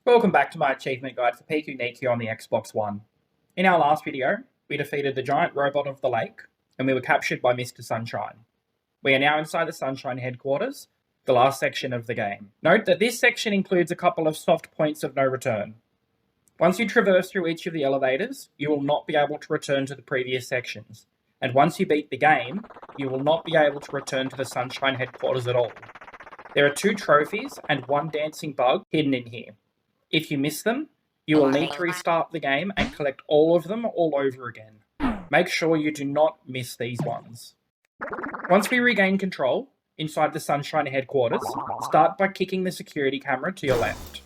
Welcome back to my achievement guide for Pikuniku on the Xbox One. In our last video, we defeated the giant robot of the lake, and we were captured by Mr. Sunshine. We are now inside the Sunshine headquarters, the last section of the game. Note that this section includes a couple of soft points of no return. Once you traverse through each of the elevators, you will not be able to return to the previous sections. And once you beat the game, you will not be able to return to the Sunshine headquarters at all. There are 2 trophies and 1 dancing bug hidden in here. If you miss them, you will need to restart the game and collect all of them all over again. Make sure you do not miss these ones. Once we regain control, inside the Sunshine headquarters, start by kicking the security camera to your left.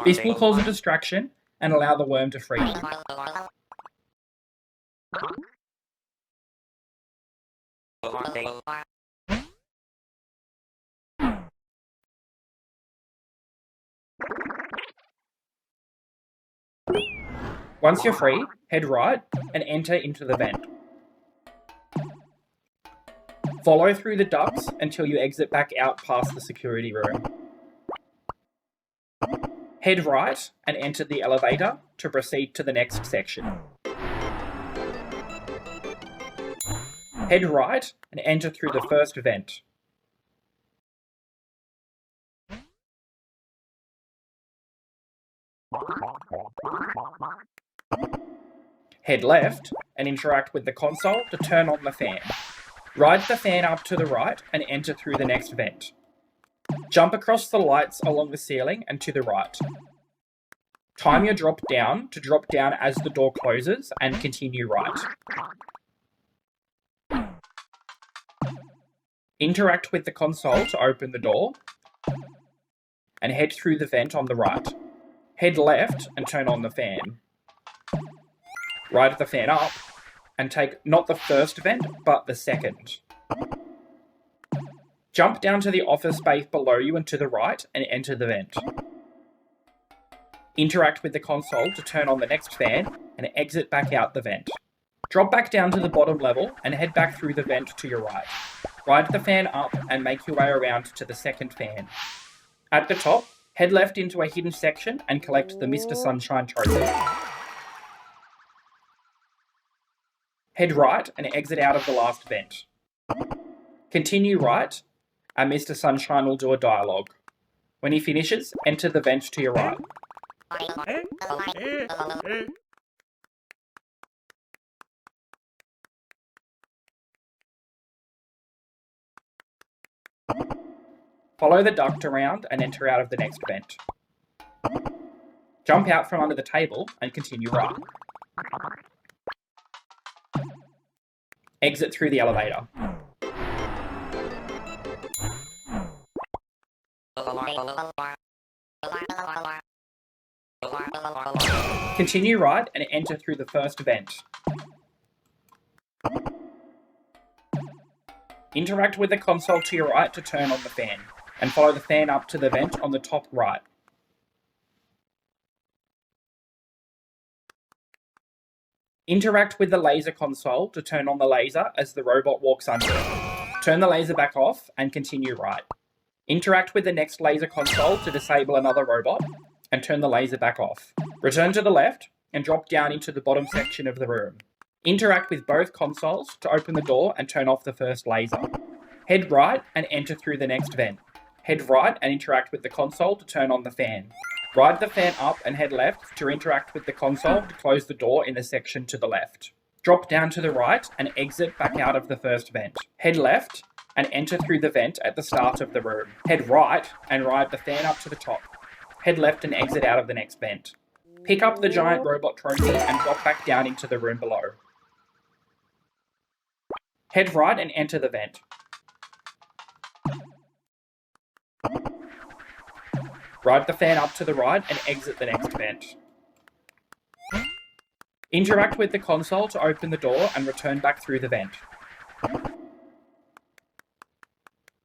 This will cause a distraction and allow the worm to free you. Once you're free, head right and enter into the vent. Follow through the ducts until you exit back out past the security room. Head right and enter the elevator to proceed to the next section. Head right and enter through the first vent. Head left and interact with the console to turn on the fan. Ride the fan up to the right and enter through the next vent. Jump across the lights along the ceiling and to the right. Time your drop down to drop down as the door closes and continue right. Interact with the console to open the door and head through the vent on the right. Head left and turn on the fan. Ride the fan up and take not the first vent, but the second. Jump down to the office space below you and to the right and enter the vent. Interact with the console to turn on the next fan and exit back out the vent. Drop back down to the bottom level and head back through the vent to your right. Ride the fan up and make your way around to the second fan. At the top, head left into a hidden section and collect the Mr. Sunshine trophy. Head right and exit out of the last vent. Continue right, and Mr. Sunshine will do a dialogue. When he finishes, enter the vent to your right. Follow the duct around and enter out of the next vent. Jump out from under the table and continue right. Exit through the elevator. Continue right and enter through the first vent. Interact with the console to your right to turn on the fan, and follow the fan up to the vent on the top right. Interact with the laser console to turn on the laser as the robot walks under it. Turn the laser back off and continue right. Interact with the next laser console to disable another robot and turn the laser back off. Return to the left and drop down into the bottom section of the room. Interact with both consoles to open the door and turn off the first laser. Head right and enter through the next vent. Head right and interact with the console to turn on the fan. Ride the fan up and head left to interact with the console to close the door in the section to the left. Drop down to the right and exit back out of the first vent. Head left and enter through the vent at the start of the room. Head right and ride the fan up to the top. Head left and exit out of the next vent. Pick up the giant robot trophy and drop back down into the room below. Head right and enter the vent. Ride the fan up to the right and exit the next vent. Interact with the console to open the door and return back through the vent.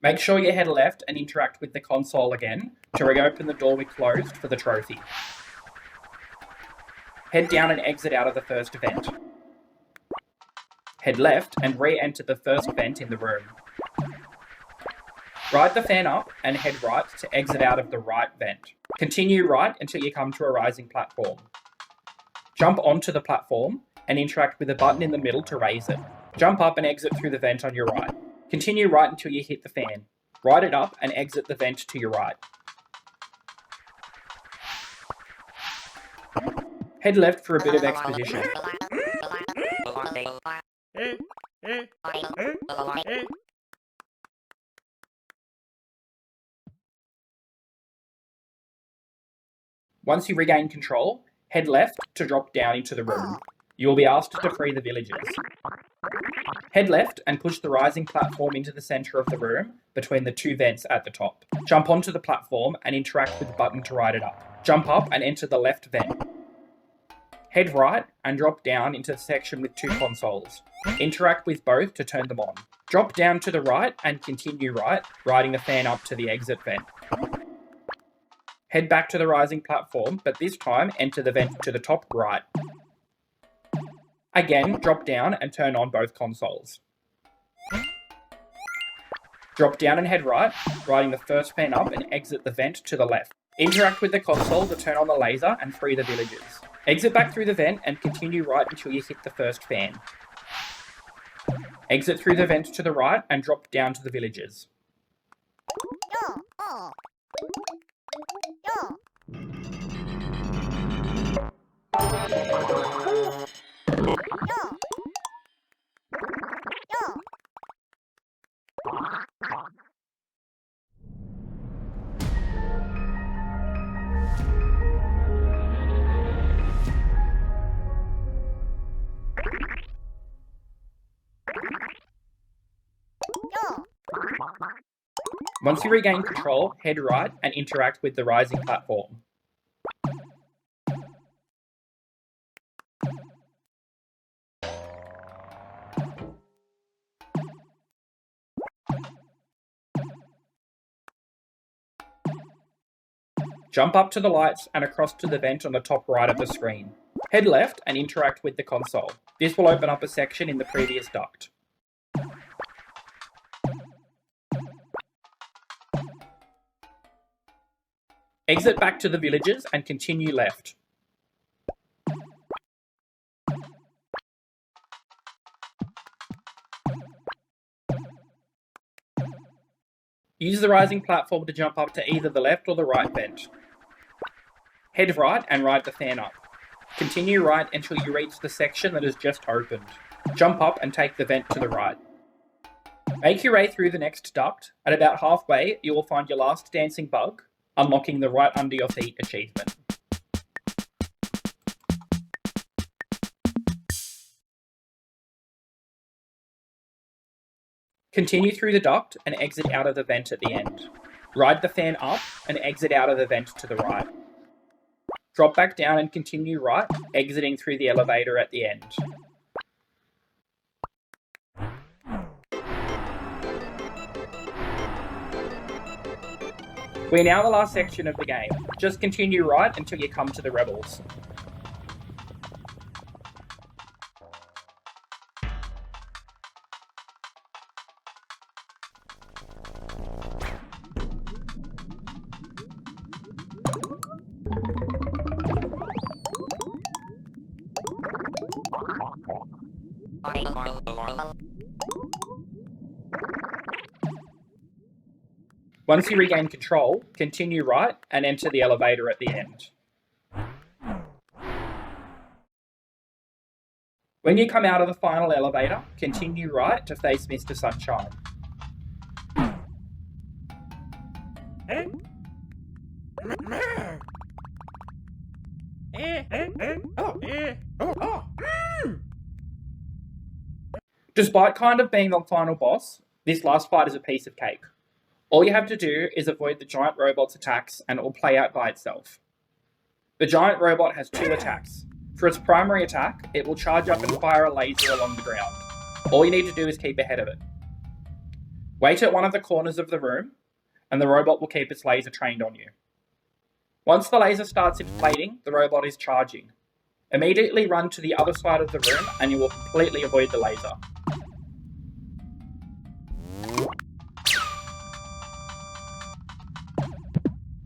Make sure you head left and interact with the console again to reopen the door we closed for the trophy. Head down and exit out of the first vent. Head left and re-enter the first vent in the room. Ride the fan up and head right to exit out of the right vent. Continue right until you come to a rising platform. Jump onto the platform and interact with the button in the middle to raise it. Jump up and exit through the vent on your right. Continue right until you hit the fan. Ride it up and exit the vent to your right. Head left for a bit of exposition. Once you regain control, head left to drop down into the room. You will be asked to free the villagers. Head left and push the rising platform into the centre of the room between the two vents at the top. Jump onto the platform and interact with the button to ride it up. Jump up and enter the left vent. Head right and drop down into the section with two consoles. Interact with both to turn them on. Drop down to the right and continue right, riding the fan up to the exit vent. Head back to the rising platform, but this time enter the vent to the top right. Again, drop down and turn on both consoles. Drop down and head right, riding the first fan up and exit the vent to the left. Interact with the console to turn on the laser and free the villagers. Exit back through the vent and continue right until you hit the first fan. Exit through the vent to the right and drop down to the villagers. Once you regain control, head right and interact with the rising platform. Jump up to the lights and across to the vent on the top right of the screen. Head left and interact with the console. This will open up a section in the previous duct. Exit back to the villagers and continue left. Use the rising platform to jump up to either the left or the right vent. Head right and ride the fan up. Continue right until you reach the section that has just opened. Jump up and take the vent to the right. Make your way through the next duct. At about halfway, you will find your last dancing bug, unlocking the right under your feet achievement. Continue through the duct and exit out of the vent at the end. Ride the fan up and exit out of the vent to the right. Drop back down and continue right, exiting through the elevator at the end. We're now the last section of the game. Just continue right until you come to the rebels. Once you regain control, continue right and enter the elevator at the end. When you come out of the final elevator, continue right to face Mr. Sunshine. Despite kind of being the final boss, this last fight is a piece of cake. All you have to do is avoid the giant robot's attacks and it will play out by itself. The giant robot has two attacks. For its primary attack, it will charge up and fire a laser along the ground. All you need to do is keep ahead of it. Wait at one of the corners of the room, and the robot will keep its laser trained on you. Once the laser starts inflating, the robot is charging. Immediately run to the other side of the room and you will completely avoid the laser.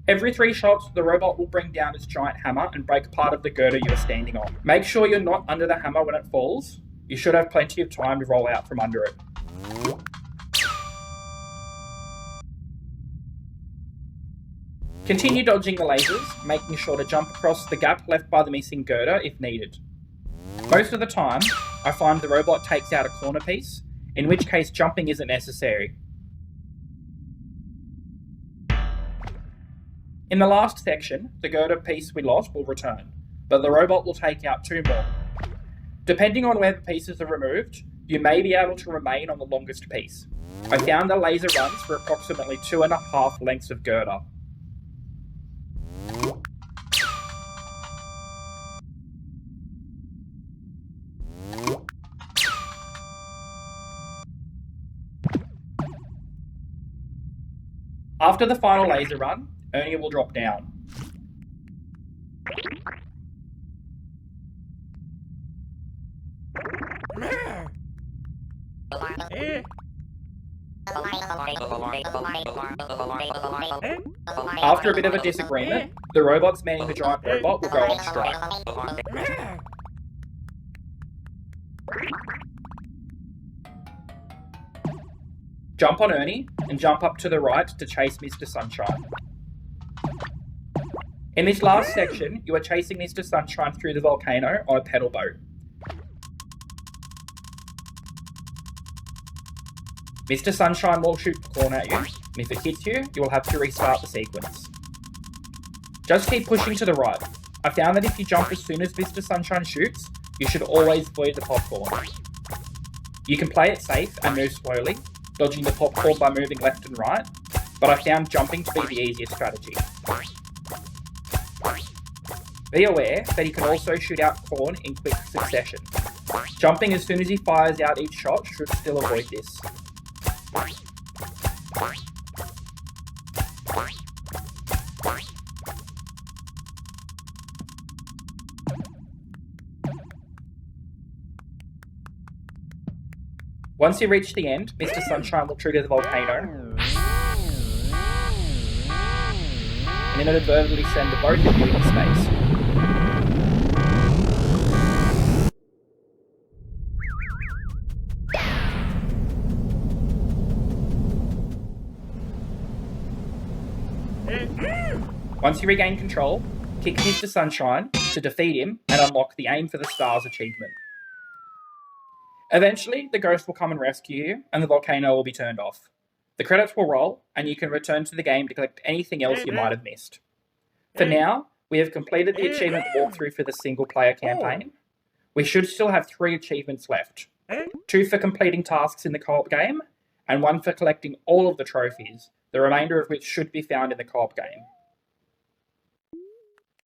Every 3 shots, the robot will bring down its giant hammer and break part of the girder you are standing on. Make sure you're not under the hammer when it falls. You should have plenty of time to roll out from under it. Continue dodging the lasers, making sure to jump across the gap left by the missing girder if needed. Most of the time, I find the robot takes out a corner piece, in which case jumping isn't necessary. In the last section, the girder piece we lost will return, but the robot will take out 2 more. Depending on where the pieces are removed, you may be able to remain on the longest piece. I found the laser runs for approximately 2.5 lengths of girder. After the final laser run, Ernie will drop down. After a bit of a disagreement, the robots manning the giant robot will go on strike. Jump on Ernie and jump up to the right to chase Mr. Sunshine. In this last section, you are chasing Mr. Sunshine through the volcano on a pedal boat. Mr. Sunshine will shoot corn at you, and if it hits you, you will have to restart the sequence. Just keep pushing to the right. I found that if you jump as soon as Mr. Sunshine shoots, you should always avoid the popcorn. You can play it safe and move slowly, dodging the popcorn by moving left and right, but I found jumping to be the easiest strategy. Be aware that he can also shoot out corn in quick succession. Jumping as soon as he fires out each shot should still avoid this. Once you reach the end, Mr. Sunshine will trigger the volcano and inadvertently send the both of you into space. Once you regain control, kick Mr. Sunshine to defeat him and unlock the Aim for the Stars achievement. Eventually, the ghost will come and rescue you, and the volcano will be turned off. The credits will roll, and you can return to the game to collect anything else you might have missed. For now, we have completed the achievement walkthrough for the single-player campaign. We should still have 3 achievements left. 2 for completing tasks in the co-op game, and 1 for collecting all of the trophies, the remainder of which should be found in the co-op game.